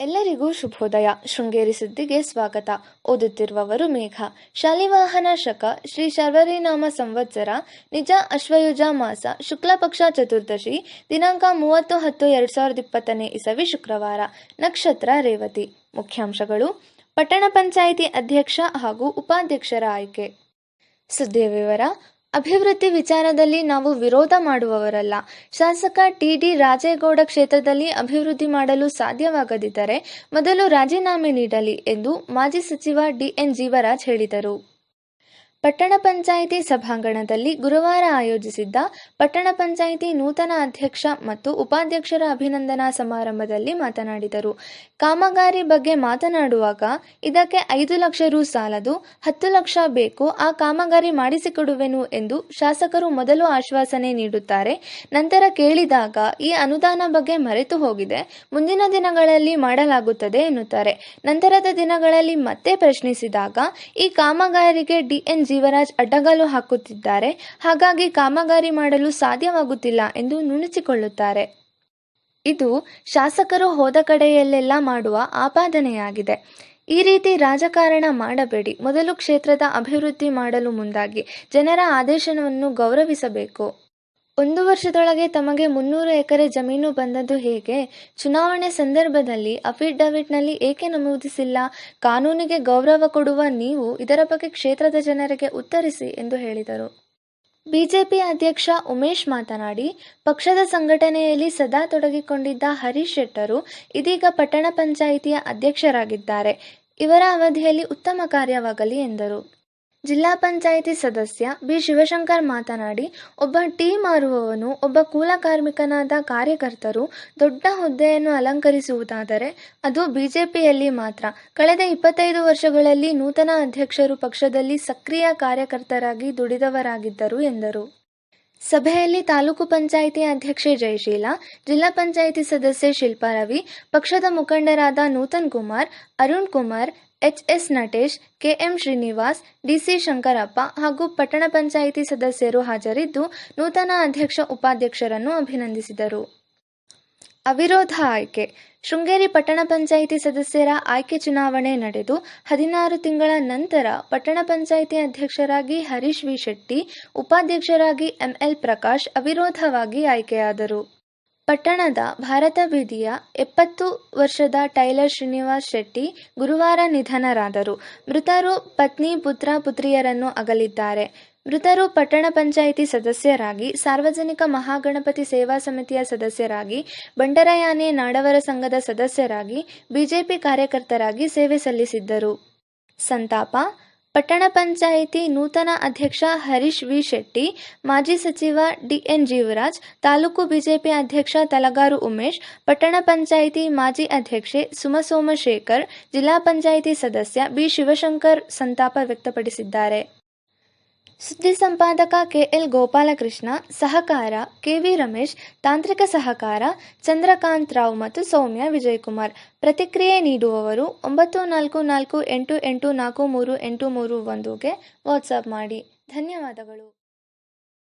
ಎಲ್ಲರಿಗೂ ಶುಭೋದಯ. ಶೃಂಗೇರಿ ಸುದ್ದಿಗೆ ಸ್ವಾಗತ. ಓದುತ್ತಿರುವವರು ಮೇಘ. ಶಾಲಿವಾಹನ ಶಕ ಶ್ರೀ ಶರ್ವರಿನಾಮ ಸಂವತ್ಸರ ನಿಜ ಅಶ್ವಯುಜ ಮಾಸ ಶುಕ್ಲ ಪಕ್ಷ ಚತುರ್ದಶಿ ದಿನಾಂಕ 30/10/2020 ಇಸವಿ ಶುಕ್ರವಾರ. ನಕ್ಷತ್ರ ರೇವತಿ. ಮುಖ್ಯಾಂಶಗಳು: ಪಟ್ಟಣ ಪಂಚಾಯಿತಿ ಅಧ್ಯಕ್ಷ ಹಾಗೂ ಉಪಾಧ್ಯಕ್ಷರ ಆಯ್ಕೆ. ಸುದ್ದಿಯ ವಿವರ. ಅಭಿವೃದ್ಧಿ ವಿಚಾರದಲ್ಲಿ ನಾವು ವಿರೋಧ ಮಾಡುವವರಲ್ಲ. ಶಾಸಕ ಟಿ.ಡಿ. ರಾಜೇಗೌಡ ಕ್ಷೇತ್ರದಲ್ಲಿ ಅಭಿವೃದ್ಧಿ ಮಾಡಲು ಸಾಧ್ಯವಾಗದಿದ್ದರೆ ಮೊದಲು ರಾಜೀನಾಮೆ ನೀಡಲಿ ಎಂದು ಮಾಜಿ ಸಚಿವ ಡಿ.ಎನ್. ಜೀವರಾಜ್ ಹೇಳಿದರು. ಪಟ್ಟಣ ಪಂಚಾಯಿತಿ ಸಭಾಂಗಣದಲ್ಲಿ ಗುರುವಾರ ಆಯೋಜಿಸಿದ್ದ ಪಟ್ಟಣ ಪಂಚಾಯಿತಿ ನೂತನ ಅಧ್ಯಕ್ಷ ಮತ್ತು ಉಪಾಧ್ಯಕ್ಷರ ಅಭಿನಂದನಾ ಸಮಾರಂಭದಲ್ಲಿ ಮಾತನಾಡಿದರು. ಕಾಮಗಾರಿ ಬಗ್ಗೆ ಮಾತನಾಡುವಾಗ ಇದಕ್ಕೆ 5 ಲಕ್ಷ ರು ಸಾಲದು, 10 ಲಕ್ಷ ಬೇಕು, ಆ ಕಾಮಗಾರಿ ಮಾಡಿಸಿಕೊಡುವೆನು ಎಂದು ಶಾಸಕರು ಮೊದಲು ಆಶ್ವಾಸನೆ ನೀಡುತ್ತಾರೆ. ನಂತರ ಕೇಳಿದಾಗ ಈ ಅನುದಾನ ಬಗ್ಗೆ ಮರೆತು ಹೋಗಿದೆ, ಮುಂದಿನ ದಿನಗಳಲ್ಲಿ ಮಾಡಲಾಗುತ್ತದೆ ಎನ್ನುತ್ತಾರೆ. ನಂತರದ ದಿನಗಳಲ್ಲಿ ಮತ್ತೆ ಪ್ರಶ್ನಿಸಿದಾಗ ಈ ಕಾಮಗಾರಿಗೆ ಡಿ.ಎನ್. ಜೀವರಾಜ್ ಅಡ್ಡಗಾಲು ಹಾಕುತ್ತಿದ್ದಾರೆ, ಹಾಗಾಗಿ ಕಾಮಗಾರಿ ಮಾಡಲು ಸಾಧ್ಯವಾಗುತ್ತಿಲ್ಲ ಎಂದು ನುಣುಚಿಕೊಳ್ಳುತ್ತಾರೆ. ಇದು ಶಾಸಕರು ಹೋದ ಕಡೆಯಲ್ಲೆಲ್ಲ ಮಾಡುವ ಆಪಾದನೆಯಾಗಿದೆ. ಈ ರೀತಿ ರಾಜಕಾರಣ ಮಾಡಬೇಡಿ. ಮೊದಲು ಕ್ಷೇತ್ರದ ಅಭಿವೃದ್ಧಿ ಮಾಡಲು ಮುಂದಾಗಿ ಜನರ ಆದೇಶವನ್ನು ಗೌರವಿಸಬೇಕು. 1 ವರ್ಷದೊಳಗೆ ತಮಗೆ 300 ಎಕರೆ ಜಮೀನು ಬಂದದ್ದು ಹೇಗೆ? ಚುನಾವಣೆ ಸಂದರ್ಭದಲ್ಲಿ ಅಫಿಡವಿಟ್ನಲ್ಲಿ ಏಕೆ ನಮೂದಿಸಿಲ್ಲ? ಕಾನೂನಿಗೆ ಗೌರವ ಕೊಡುವ ನೀವು ಇದರ ಬಗ್ಗೆ ಕ್ಷೇತ್ರದ ಜನರಿಗೆ ಉತ್ತರಿಸಿ ಎಂದು ಹೇಳಿದರು. ಬಿಜೆಪಿ ಅಧ್ಯಕ್ಷ ಉಮೇಶ್ ಮಾತನಾಡಿ, ಪಕ್ಷದ ಸಂಘಟನೆಯಲ್ಲಿ ಸದಾ ತೊಡಗಿಕೊಂಡಿದ್ದ ಹರೀಶ್ ಶೆಟ್ಟರು ಇದೀಗ ಪಟ್ಟಣ ಪಂಚಾಯಿತಿಯ ಅಧ್ಯಕ್ಷರಾಗಿದ್ದಾರೆ. ಇವರ ಅವಧಿಯಲ್ಲಿ ಉತ್ತಮ ಕಾರ್ಯವಾಗಲಿ ಎಂದರು. ಜಿಲ್ಲಾ ಪಂಚಾಯಿತಿ ಸದಸ್ಯ ಬಿ. ಶಿವಶಂಕರ್ ಮಾತನಾಡಿ, ಒಬ್ಬ ಟೀ ಮಾರುವವನು, ಒಬ್ಬ ಕೂಲಕಾರ್ಮಿಕನಾದ ಕಾರ್ಯಕರ್ತರು ದೊಡ್ಡ ಹುದ್ದೆಯನ್ನು ಅಲಂಕರಿಸುವುದಾದರೆ ಅದು ಬಿಜೆಪಿಯಲ್ಲಿ ಮಾತ್ರ. ಕಳೆದ 25 ವರ್ಷಗಳಲ್ಲಿ ನೂತನ ಅಧ್ಯಕ್ಷರು ಪಕ್ಷದಲ್ಲಿ ಸಕ್ರಿಯ ಕಾರ್ಯಕರ್ತರಾಗಿ ದುಡಿದವರಾಗಿದ್ದರು ಎಂದರು. ಸಭೆಯಲ್ಲಿ ತಾಲೂಕು ಪಂಚಾಯಿತಿ ಅಧ್ಯಕ್ಷೆ ಜಯಶೀಲ, ಜಿಲ್ಲಾ ಪಂಚಾಯಿತಿ ಸದಸ್ಯೆ ಶಿಲ್ಪಾ ರವಿ, ಪಕ್ಷದ ಮುಖಂಡರಾದ ನೂತನ್ ಕುಮಾರ್, ಅರುಣ್ ಕುಮಾರ್, ಎಚ್.ಎಸ್. ನಟೇಶ್, ಕೆ.ಎಂ. ಶ್ರೀನಿವಾಸ್, ಡಿ.ಸಿ. ಶಂಕರಪ್ಪ ಹಾಗೂ ಪಟ್ಟಣ ಪಂಚಾಯಿತಿ ಸದಸ್ಯರು ಹಾಜರಿದ್ದು ನೂತನ ಅಧ್ಯಕ್ಷ ಉಪಾಧ್ಯಕ್ಷರನ್ನು ಅಭಿನಂದಿಸಿದರು. ಅವಿರೋಧ ಆಯ್ಕೆ. ಶೃಂಗೇರಿ ಪಟ್ಟಣ ಪಂಚಾಯಿತಿ ಸದಸ್ಯರ ಆಯ್ಕೆ ಚುನಾವಣೆ ನಡೆದು 16 ತಿಂಗಳ ನಂತರ ಪಟ್ಟಣ ಪಂಚಾಯಿತಿ ಅಧ್ಯಕ್ಷರಾಗಿ ಹರೀಶ್ ವಿ. ಶೆಟ್ಟಿ, ಉಪಾಧ್ಯಕ್ಷರಾಗಿ ಎಂ.ಎಲ್. ಪ್ರಕಾಶ್ ಅವಿರೋಧವಾಗಿ ಆಯ್ಕೆಯಾದರು. ಪಟ್ಟಣದ ಭಾರತ ಬೀದಿಯ 70 ವರ್ಷದ ಟೈಲರ್ ಶ್ರೀನಿವಾಸ್ ಶೆಟ್ಟಿ ಗುರುವಾರ ನಿಧನರಾದರು. ಮೃತರು ಪತ್ನಿ, ಪುತ್ರ, ಪುತ್ರಿಯರನ್ನು ಅಗಲಿದ್ದಾರೆ. ಮೃತರು ಪಟ್ಟಣ ಪಂಚಾಯಿತಿ ಸದಸ್ಯರಾಗಿ, ಸಾರ್ವಜನಿಕ ಮಹಾಗಣಪತಿ ಸೇವಾ ಸಮಿತಿಯ ಸದಸ್ಯರಾಗಿ, ಬಂಡರಯಾನೆ ನಾಡವರ ಸಂಘದ ಸದಸ್ಯರಾಗಿ, ಬಿಜೆಪಿ ಕಾರ್ಯಕರ್ತರಾಗಿ ಸೇವೆ ಸಲ್ಲಿಸಿದ್ದರು. ಸಂತಾಪ. ಪಟ್ಟಣ ಪಂಚಾಯಿತಿ ನೂತನ ಅಧ್ಯಕ್ಷ ಹರೀಶ್ ವಿ. ಶೆಟ್ಟಿ, ಮಾಜಿ ಸಚಿವ ಡಿ.ಎನ್. ಜೀವರಾಜ್, ತಾಲೂಕು ಬಿಜೆಪಿ ಅಧ್ಯಕ್ಷ ತಲಗಾರು ಉಮೇಶ್, ಪಟ್ಟಣ ಪಂಚಾಯಿತಿ ಮಾಜಿ ಅಧ್ಯಕ್ಷೆ ಸುಮಾ ಸೋಮಶೇಖರ್, ಜಿಲ್ಲಾ ಪಂಚಾಯಿತಿ ಸದಸ್ಯ ಬಿ. ಶಿವಶಂಕರ್ ಸಂತಾಪ ವ್ಯಕ್ತಪಡಿಸಿದ್ದಾರೆ. ಸುದ್ದಿ ಸಂಪಾದಕ ಕೆ.ಎಲ್. ಗೋಪಾಲಕೃಷ್ಣ, ಸಹಕಾರ ಕೆ.ವಿ. ರಮೇಶ್, ತಾಂತ್ರಿಕ ಸಹಕಾರ ಚಂದ್ರಕಾಂತ್ ರಾವ್ ಮತ್ತು ಸೌಮ್ಯ ವಿಜಯಕುಮಾರ್. ಪ್ರತಿಕ್ರಿಯೆ ನೀಡುವವರು 9448843831ಗೆ ವಾಟ್ಸ್ಆಪ್ ಮಾಡಿ. ಧನ್ಯವಾದಗಳು.